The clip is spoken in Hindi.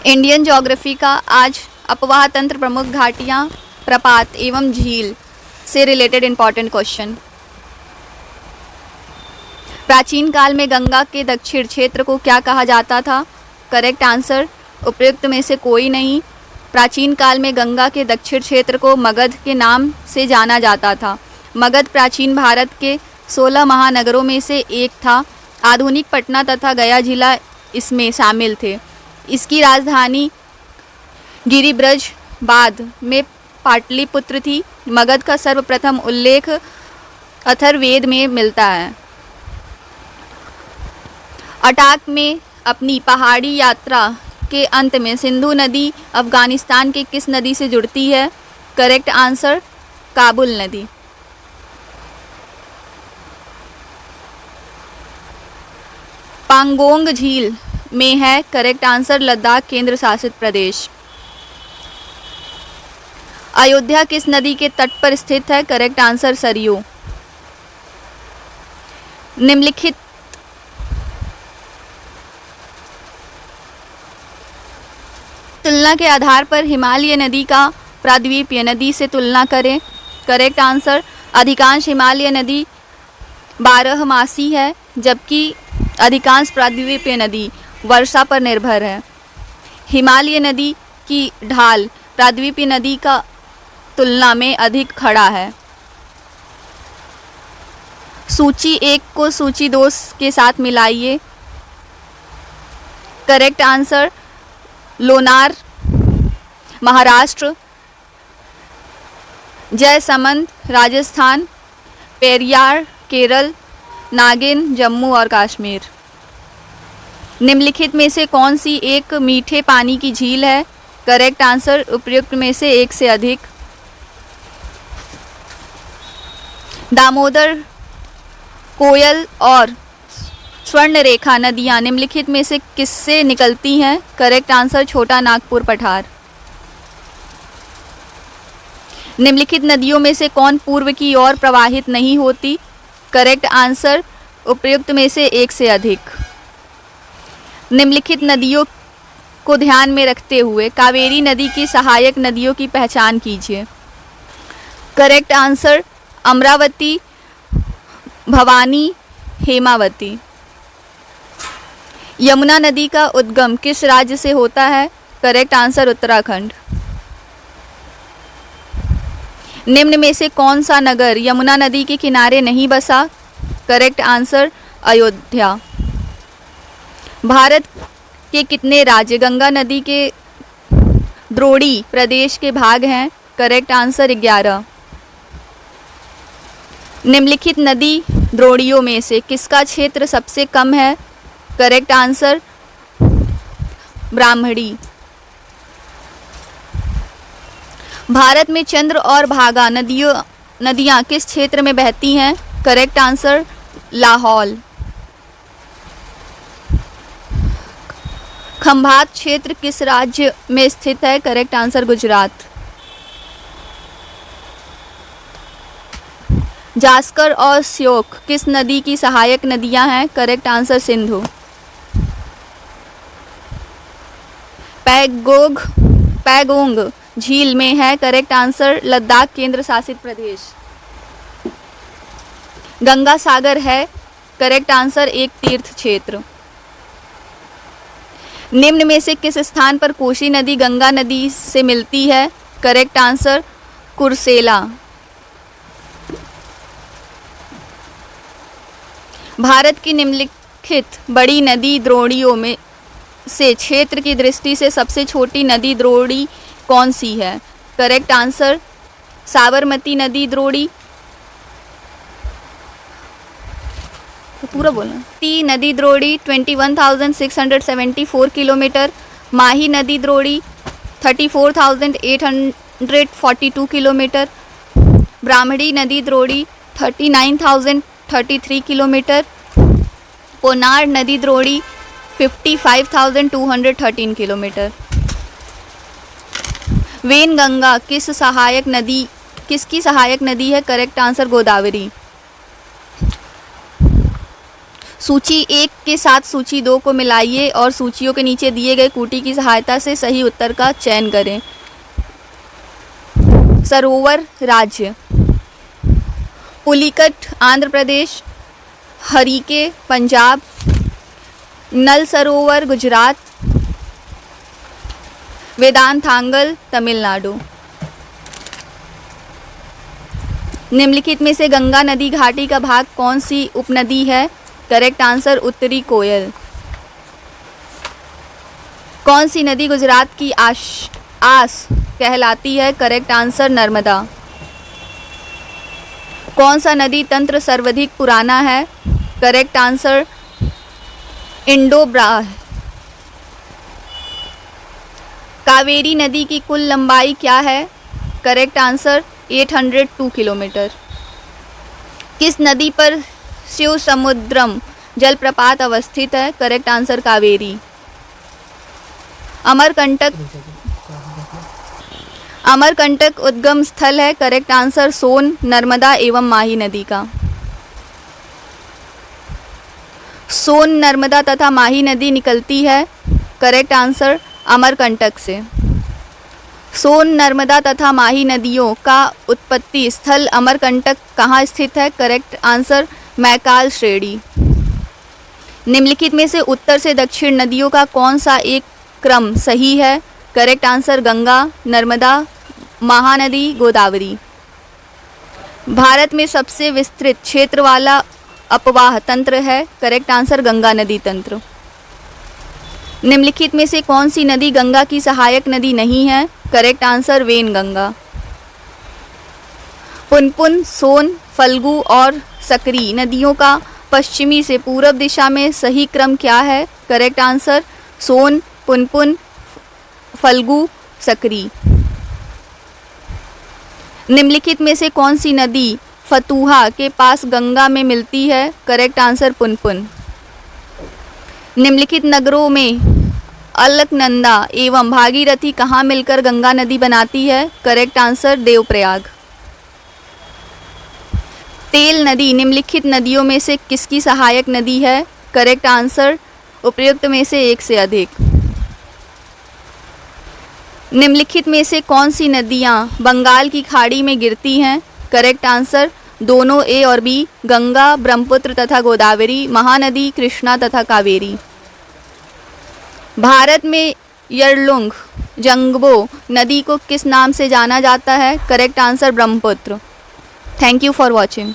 इंडियन ज्योग्राफी का आज अपवाह तंत्र, प्रमुख घाटियाँ, प्रपात एवं झील से रिलेटेड इंपॉर्टेंट क्वेश्चन। प्राचीन काल में गंगा के दक्षिण क्षेत्र को क्या कहा जाता था? करेक्ट आंसर उपयुक्त में से कोई नहीं। प्राचीन काल में गंगा के दक्षिण क्षेत्र को मगध के नाम से जाना जाता था। मगध प्राचीन भारत के 16 महानगरों में से एक था। आधुनिक पटना तथा गया जिला इसमें शामिल थे। इसकी राजधानी गिरिब्रज बाद में पाटलिपुत्र थी। मगध का सर्वप्रथम उल्लेख अथर्ववेद में मिलता है। अटाक में अपनी पहाड़ी यात्रा के अंत में सिंधु नदी अफगानिस्तान के किस नदी से जुड़ती है? करेक्ट आंसर काबुल नदी। पांगोंग झील में है? करेक्ट आंसर लद्दाख केंद्र शासित प्रदेश। अयोध्या किस नदी के तट पर स्थित है? Correct answer Saryu. निम्नलिखित तुलना के आधार पर हिमालय नदी का प्रायद्वीपीय नदी से तुलना करें। करेक्ट आंसर अधिकांश हिमालय नदी 12मासी है, जबकि अधिकांश प्रायद्वीपीय नदी वर्षा पर निर्भर है। हिमालय नदी की ढाल प्रायद्वीपीय नदी का तुलना में अधिक खड़ा है। सूची 1 को सूची 2 के साथ मिलाइए। करेक्ट आंसर लोनार महाराष्ट्र, जयसमंद राजस्थान, पेरियार केरल, नागिन जम्मू और कश्मीर। निम्नलिखित में से कौन सी एक मीठे पानी की झील है? करेक्ट आंसर उपयुक्त में से एक से अधिक। दामोदर, कोयल और स्वर्णरेखा नदियाँ निम्नलिखित में से किससे निकलती हैं? करेक्ट आंसर छोटा नागपुर पठार। निम्नलिखित नदियों में से कौन पूर्व की ओर प्रवाहित नहीं होती? करेक्ट आंसर उपयुक्त में से एक से अधिक। निम्नलिखित नदियों को ध्यान में रखते हुए कावेरी नदी की सहायक नदियों की पहचान कीजिए। Correct answer Amravati, Bhavani, Hemavati. यमुना नदी का उद्गम किस राज्य से होता है? Correct answer Uttarakhand. निम्न में से कौन सा नगर यमुना नदी के किनारे नहीं बसा? Correct answer Ayodhya. भारत के कितने राज्य गंगा नदी के द्रोणी प्रदेश के भाग हैं? Correct answer 11। निम्नलिखित नदी द्रोणियों में से किसका क्षेत्र सबसे कम है? करेक्ट आंसर ब्राह्मणी। भारत में चंद्र और भागा नदियाँ किस क्षेत्र में बहती हैं? Correct answer Lahaul. खंभात क्षेत्र किस राज्य में स्थित है? Correct answer Gujarat. जास्कर और श्योक किस नदी की सहायक नदियां हैं? Correct answer Sindhu. पैगोंग झील में है? करेक्ट आंसर लद्दाख केंद्र शासित प्रदेश। गंगा सागर है? करेक्ट आंसर एक तीर्थ क्षेत्र। निम्न में से किस स्थान पर कोसी नदी गंगा नदी से मिलती है? Correct answer Kursela. भारत की निम्नलिखित बड़ी नदी द्रोणियों में से क्षेत्र की दृष्टि से सबसे छोटी नदी द्रोणी कौन सी है? करेक्ट आंसर साबरमती नदी द्रोणी। तो पूरा बोलना। ती नदी द्रोणी 21,674 किलोमीटर, माही नदी द्रोणी 34,842 किलोमीटर, ब्राह्मणी नदी द्रोणी 39,033 किलोमीटर, पोनार नदी द्रोणी 55,213 किलोमीटर। वेनगंगा किसकी सहायक नदी है? Correct answer Godavari. सूची 1 के साथ सूची 2 को मिलाइए और सूचियों के नीचे दिए गए कूटी की सहायता से सही उत्तर का चयन करें। सरोवर राज्य: पुलिकट आंध्र प्रदेश, हरिके पंजाब, नल सरोवर गुजरात, वेदांतांगल तमिलनाडु। निम्नलिखित में से गंगा नदी घाटी का भाग कौन सी उपनदी है? करेक्ट आंसर उत्तरी कोयल। कौन सी नदी गुजरात की आस कहलाती है? Correct answer Narmada. कौन सा नदी तंत्र सर्वाधिक पुराना है? Correct answer इंडो-ब्राह। कावेरी नदी की कुल लंबाई क्या है? Correct answer 802 kilometre. किस नदी पर शिव समुद्रम जलप्रपात अवस्थित है? Correct answer Kaveri. अमरकंटक उद्गम स्थल है? करेक्ट आंसर सोन, नर्मदा एवं माही नदी का। सोन, नर्मदा तथा माही नदी निकलती है? करेक्ट आंसर अमरकंटक से। सोन, नर्मदा तथा माही नदियों का उत्पत्ति स्थल अमरकंटक कहाँ स्थित है? करेक्ट आंसर मैकाल श्रेणी। निम्नलिखित में से उत्तर से दक्षिण नदियों का कौन सा एक क्रम सही है? Correct answer Ganga, Narmada, Mahanadi, Godavari. भारत में सबसे विस्तृत क्षेत्र वाला अपवाह तंत्र है? करेक्ट आंसर गंगा नदी तंत्र। निम्नलिखित में से कौन सी नदी गंगा की सहायक नदी नहीं है? Correct answer Wainganga. पुनपुन, सोन, फल्गु और सकरी नदियों का पश्चिमी से पूर्व दिशा में सही क्रम क्या है? करेक्ट आंसर सोन, पुनपुन, फल्गु, सकरी। निम्नलिखित में से कौन सी नदी फतुहा के पास गंगा में मिलती है? Correct answer Punpun. निम्नलिखित नगरों में अलकनंदा एवं भागीरथी कहाँ मिलकर गंगा नदी बनाती है? Correct answer Devprayag. तेल नदी निम्नलिखित नदियों में से किसकी सहायक नदी है? करेक्ट आंसर उपर्युक्त में से एक से अधिक। निम्नलिखित में से कौन सी नदियाँ बंगाल की खाड़ी में गिरती हैं? करेक्ट आंसर दोनों ए और बी, गंगा, ब्रह्मपुत्र तथा गोदावरी, महानदी, कृष्णा तथा कावेरी। भारत में यरलुंग जंगबो नदी को किस नाम से जाना जाता है? Correct answer Brahmaputra. Thank you for watching.